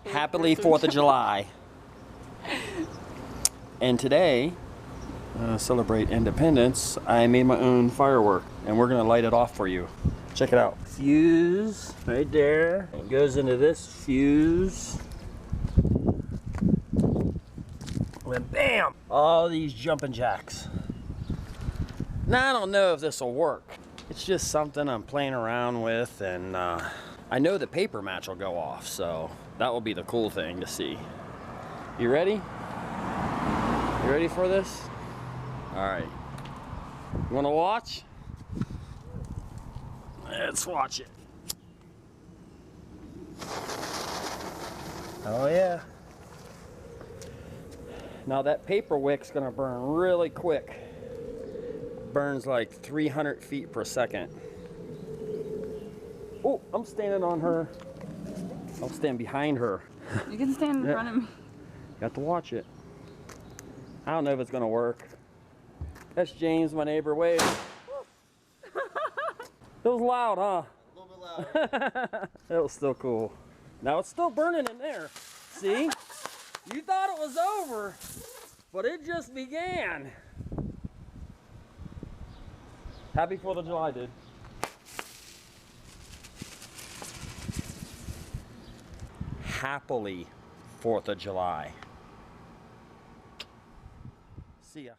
Happily 4th of July. And today, celebrate independence, I made my own firework and we're gonna light it off for you. Check it out. Fuse right there. It goes into this fuse. And bam! All these jumping jacks. Now I don't know if this will work. It's just something I'm playing around with, and I know the paper match will go off, so that will be the cool thing to see. You ready? You ready for this? All right. You want to watch? Let's watch it. Oh yeah. Now that paper wick's gonna burn really quick. Burns like 300 feet per second. Oh, I'm standing on her. I'll stand behind her. You can stand in front of me. Got to watch it. I don't know if it's gonna work. That's James, my neighbor. Wave. It was loud, huh? A little bit louder. It was still cool. Now it's still burning in there. See? You thought it was over, but it just began. Happy 4th of July, dude. Happily 4th of July. See ya.